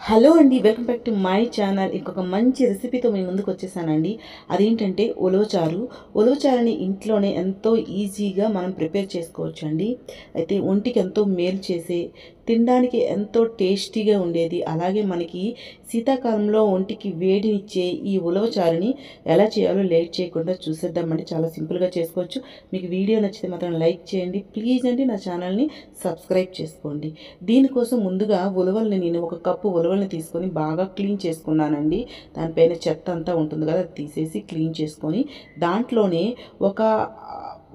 Hello అండి, welcome back to my channel. ఇంకొక మంచి రెసిపీతో మీ ముందుకు వచ్చేసానండి. అదేంటంటే ఉలవచారు. ఉలవచారుని ఇంట్లోనే ఎంతో ఈజీగా మనం ప్రిపేర్ చేసుకోవచ్చు అండి. అయితే ఒంటికి ఎంతో మేలు చేసే, తినడానికి ఎంతో టేస్టీగా ఉండేది, అలాగే మనకి శీతాకాలంలో ఒంటికి వేడినిచ్చే ఈ ఉలవచారుని ఎలా చేయాలో లేట్ చేయకుండా చూసేద్దామండి. చాలా సింపుల్గా చేసుకోవచ్చు. మీకు వీడియో నచ్చితే మాత్రం లైక్ చేయండి ప్లీజ్ అండి. నా ఛానల్ని సబ్స్క్రైబ్ చేసుకోండి. దీనికోసం ముందుగా ఉలవల్ని నేను ఒక కప్పు ఉలవల్ని తీసుకొని బాగా క్లీన్ చేసుకున్నానండి. దానిపైన చెత్త అంతా ఉంటుంది కదా, అది తీసేసి క్లీన్ చేసుకొని దాంట్లోనే ఒక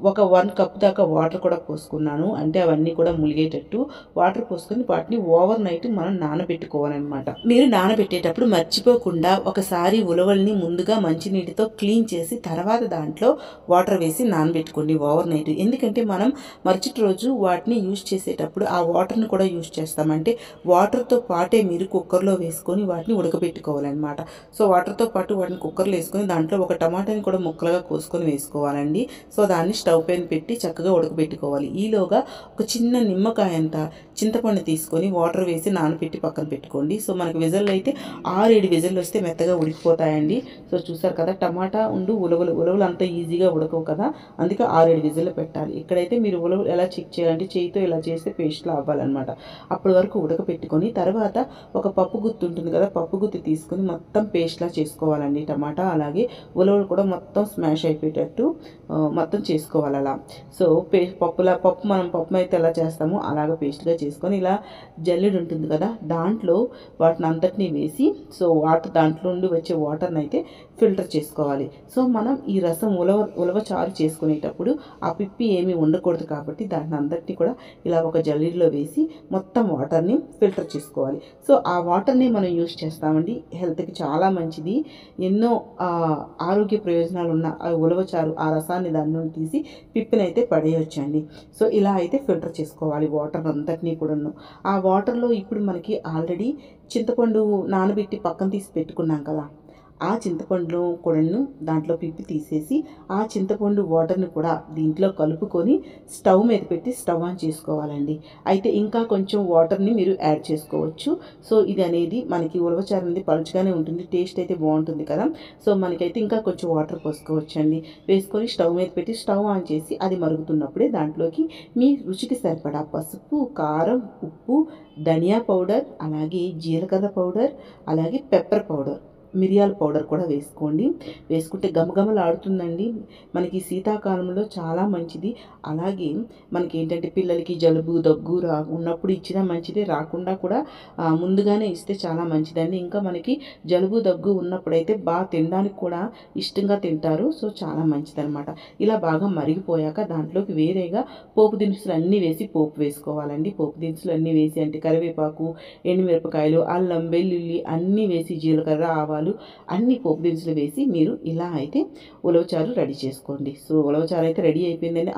ఒక 1 కప్ దాకా వాటర్ కూడా పోసుకున్నాను. అంటే అవన్నీ కూడా ములిగేటట్టు వాటర్ పోసుకొని వాటిని ఓవర్ నైట్ మనం నానబెట్టుకోవాలన్నమాట. మీరు నానబెట్టేటప్పుడు మర్చిపోకుండా ఒకసారి ఉలవల్ని ముందుగా మంచినీటితో క్లీన్ చేసి తర్వాత దాంట్లో వాటర్ వేసి నానబెట్టుకోండి ఓవర్ నైట్. ఎందుకంటే మనం మరుసటి రోజు వాటిని యూజ్ చేసేటప్పుడు ఆ వాటర్ని కూడా యూజ్ చేస్తామంటే వాటర్తో పాటే మీరు కుక్కర్లో వేసుకొని వాటిని ఉడకబెట్టుకోవాలన్నమాట. సో వాటర్తో పాటు వాటిని కుక్కర్లో వేసుకొని దాంట్లో ఒక టమాటాని కూడా ముక్కలుగా కోసుకొని వేసుకోవాలండి. సో దాన్ని స్టవ్ పైన పెట్టి చక్కగా ఉడకబెట్టుకోవాలి. ఈలోగా ఒక చిన్న నిమ్మకాయ అంత చింతపండు తీసుకొని వాటర్ వేసి నానబెట్టి పక్కన పెట్టుకోండి. సో మనకి విజిల్ అయితే 6-7 విజిల్ వస్తే మెత్తగా ఉడికిపోతాయండి. సో చూసారు కదా, టమాటా ఉలవలు అంత ఈజీగా ఉడకవు కదా, అందుకే 6-7 విజిల్ పెట్టాలి. ఇక్కడైతే మీరు ఉలవలు ఎలా చెక్ చేయాలంటే చేయితో ఇలా చేస్తే పేస్ట్లో అవ్వాలన్నమాట. అప్పటి వరకు ఉడకపెట్టుకొని తర్వాత ఒక పప్పు గుత్తి ఉంటుంది కదా, పప్పు గుత్తి తీసుకొని మొత్తం పేస్ట్లా చేసుకోవాలండి. టమాటా అలాగే ఉలవలు కూడా మొత్తం స్మాష్ అయిపోయేటట్టు మొత్తం చేసుకోవాలి అలా. సో మనం పప్పు అయితే ఎలా చేస్తామో అలాగ పేస్ట్గా చేసుకొని ఇలా జల్లెడు ఉంటుంది కదా దాంట్లో వాటిని అంతటినీ వేసి, సో వాటర్ దాంట్లో నుండి వచ్చే వాటర్ని అయితే ఫిల్టర్ చేసుకోవాలి. సో మనం ఈ రసం ఉలవ చారు చేసుకునేటప్పుడు ఆ పిప్పి ఏమీ ఉండకూడదు కాబట్టి దాన్ని అందరినీ కూడా ఇలా ఒక జల్లెడలో వేసి మొత్తం వాటర్ని ఫిల్టర్ చేసుకోవాలి. సో ఆ వాటర్ని మనం యూజ్ చేస్తామండి. హెల్త్కి చాలా మంచిది. ఎన్నో ఆరోగ్య ప్రయోజనాలు ఉన్న ఆ ఉలవచారు ఆ రసాన్ని దాని నుండి తీసి పిప్పినైతే పడేయొచ్చండి. సో ఇలా అయితే ఫిల్టర్ చేసుకోవాలి వాటర్ అంతటినీ కూడాను. ఆ వాటర్లో ఇప్పుడు మనకి ఆల్రెడీ చింతపండు నానబెట్టి పక్కన తీసి పెట్టుకున్నాం కదా, ఆ చింతపండు కూడాను దాంట్లో పిప్పి తీసేసి ఆ చింతపండు వాటర్ని కూడా దీంట్లో కలుపుకొని స్టవ్ మీద పెట్టి స్టవ్ ఆన్ చేసుకోవాలండి. అయితే ఇంకా కొంచెం వాటర్ని మీరు యాడ్ చేసుకోవచ్చు. సో ఇది అనేది మనకి ఉలవచారు అనేది పలుచగానే ఉంటుంది, టేస్ట్ అయితే బాగుంటుంది కదా. సో మనకైతే ఇంకా కొంచెం వాటర్ పోసుకోవచ్చండి. వేసుకొని స్టవ్ మీద పెట్టి స్టవ్ ఆన్ చేసి అది మరుగుతున్నప్పుడే దాంట్లోకి మీ రుచికి సరిపడా పసుపు, కారం, ఉప్పు, ధనియా పౌడర్, అలాగే జీలకర్ర పౌడర్, అలాగే పెప్పర్ పౌడర్, మిరియాల పౌడర్ కూడా వేసుకోండి. వేసుకుంటే గమగమలాడుతుందండి. మనకి శీతాకాలంలో చాలా మంచిది. అలాగే మనకి ఏంటంటే పిల్లలకి జలుబు దగ్గు ఉన్నప్పుడు ఇచ్చినా మంచిది, రాకుండా కూడా ముందుగానే ఇస్తే చాలా మంచిదండి. ఇంకా మనకి జలుబు దగ్గు ఉన్నప్పుడైతే బాగా తినడానికి కూడా ఇష్టంగా తింటారు. సో చాలా మంచిదన్నమాట. ఇలా బాగా మరిగిపోయాక దాంట్లోకి వేరేగా పోపు దినుసులు అన్నీ వేసి పోపు వేసుకోవాలండి. పోపు దినుసులు అన్నీ వేసి అంటే కరివేపాకు, ఎండుమిరపకాయలు, అల్లం, వెల్లుల్లి అన్నీ వేసి జీలకర్ర, ఆవాలు అన్ని పోపు దినుసులు వేసి మీరు ఇలా అయితే ఉలవచారు రెడీ చేసుకోండి. సో ఉలవచారు అయితే రెడీ అయిపోయిందండి.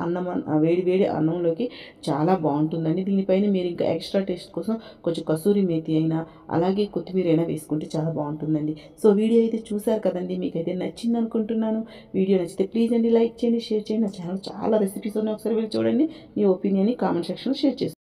వేడి వేడి అన్నంలోకి చాలా బాగుంటుందండి. దీనిపైన మీరు ఇంకా ఎక్స్ట్రా టేస్ట్ కోసం కొంచెం కసూరి మేతి అయినా అలాగే కొత్తిమీర అయినా వేసుకుంటే చాలా బాగుంటుందండి. సో వీడియో అయితే చూసారు కదండి, మీకైతే నచ్చింది అనుకుంటున్నాను. వీడియో నచ్చితే ప్లీజ్ అండి లైక్ చేయండి, షేర్ చేయండి. నా ఛానల్ చాలా రెసిపీస్ ఉన్నాయి, ఒకసారి వెళ్ళి చూడండి. మీ ఒపీనియన్ని కామెంట్ సెక్షన్లో షేర్ చేసుకోండి.